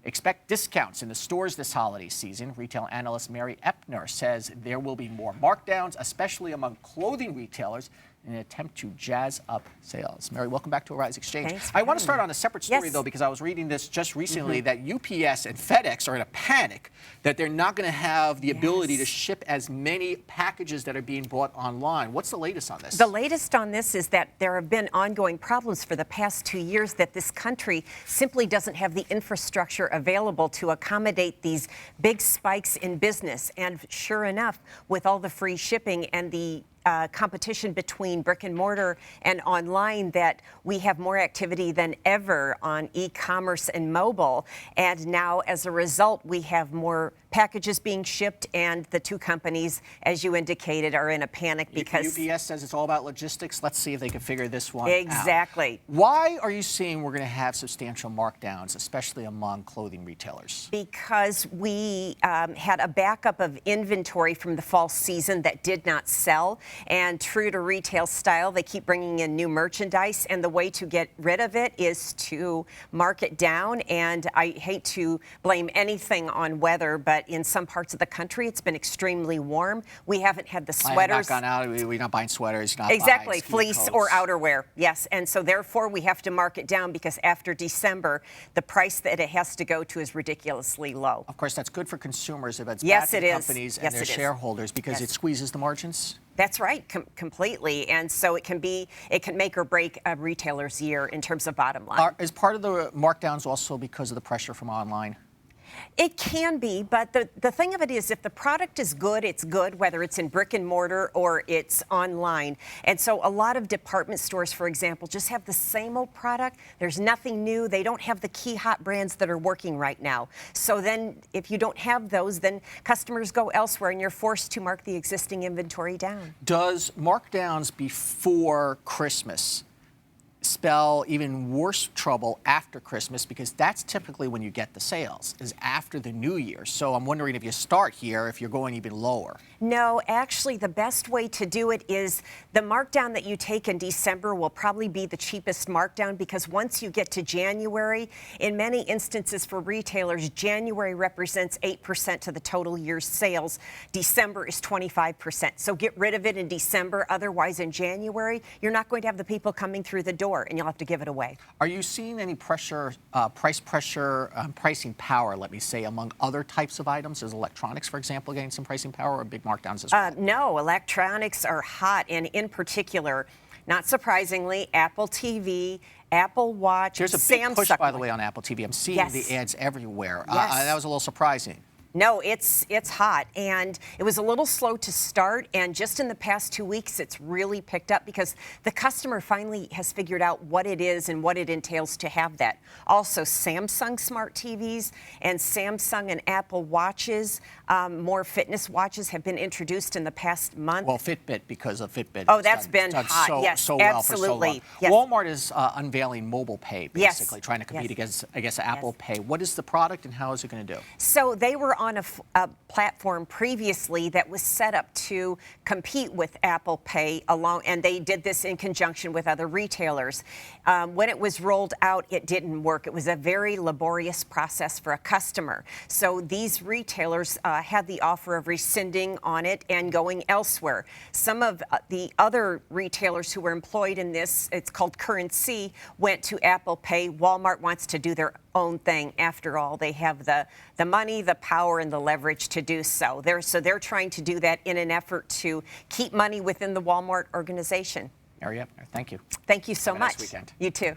expect discounts in the stores this holiday season. Retail analyst Mary Epner says there will be more markdowns, especially among clothing retailers, in an attempt to jazz up sales. Mary, welcome back to Arise Exchange. Thanks. I want to start on a separate story, though, because I was reading this just recently that UPS and FedEx are in a panic that they're not going to have the ability to ship as many packages that are being bought online. What's the latest on this? The latest on this is that there have been ongoing problems for the past 2 years that this country simply doesn't have the infrastructure available to accommodate these big spikes in business. And sure enough, with all the free shipping and the competition between brick and mortar and online, that we have more activity than ever on e-commerce and mobile. And now, as a result, we have more packages being shipped, and the two companies, as you indicated, are in a panic because UPS says it's all about logistics. Let's see if they can figure this one out. Exactly. Why are you saying we're going to have substantial markdowns, especially among clothing retailers? Because we had a backup of inventory from the fall season that did not sell. And true to retail style, they keep bringing in new merchandise. And the way to get rid of it is to mark it down. And I hate to blame anything on weather, but in some parts of the country, it's been extremely warm. We haven't had the sweaters. I have not gone out. We're not buying sweaters. Not exactly, buying fleece coats. or outerwear. Yes, and so therefore we have to mark it down because after December, the price that it has to go to is ridiculously low. Of course, that's good for consumers, but it's yes, bad for it companies is. and their shareholders because it squeezes the margins. That's right, completely. And so it can make or break a retailer's year in terms of bottom line. Is part of the markdowns also because of the pressure from online? It can be, but the thing of it is, if the product is good, it's good, whether it's in brick and mortar or it's online. And so a lot of department stores, for example, just have the same old product. There's nothing new. They don't have the key hot brands that are working right now. So then if you don't have those, then customers go elsewhere and you're forced to mark the existing inventory down. Does markdowns before Christmas spell even worse trouble after Christmas, because that's typically when you get the sales, is after the New Year. So I'm wondering if you start here, if you're going even lower. No, actually, the best way to do it is the markdown that you take in December will probably be the cheapest markdown, because once you get to January, in many instances for retailers, January represents 8% to the total year's sales. December is 25%. So get rid of it in December. Otherwise, in January, you're not going to have the people coming through the door, and you'll have to give it away. Are you seeing any pressure, price pressure, pricing power, let me say, among other types of items? Is electronics, for example, getting some pricing power, or big markdowns as well? No, electronics are hot, and in particular, not surprisingly, Apple TV, Apple Watch, There's a big push, by the way, on Apple TV. I'm seeing the ads everywhere. That was a little surprising. No, it's hot, and it was a little slow to start, and just in the past 2 weeks, it's really picked up because the customer finally has figured out what it is and what it entails to have that. Also, Samsung smart TVs and Samsung and Apple watches, more fitness watches have been introduced in the past month. Well, Fitbit, because of Fitbit. Oh, that's been hot. Yes, so well absolutely. For so long. Walmart is unveiling mobile pay, basically, trying to compete against, I guess, Apple Pay. What is the product, and how is it going to do? So they were on a platform previously that was set up to compete with Apple Pay and they did this in conjunction with other retailers. When it was rolled out, it didn't work. It was a very laborious process for a customer. So these retailers had the offer of rescinding on it and going elsewhere. Some of the other retailers who were employed in this, it's called Currency, went to Apple Pay. Walmart wants to do their own thing. After all, they have the money, the power, and the leverage to do so. They're trying to do that in an effort to keep money within the Walmart organization. Mary Epner, thank you. Thank you so much. Have a nice weekend. You too.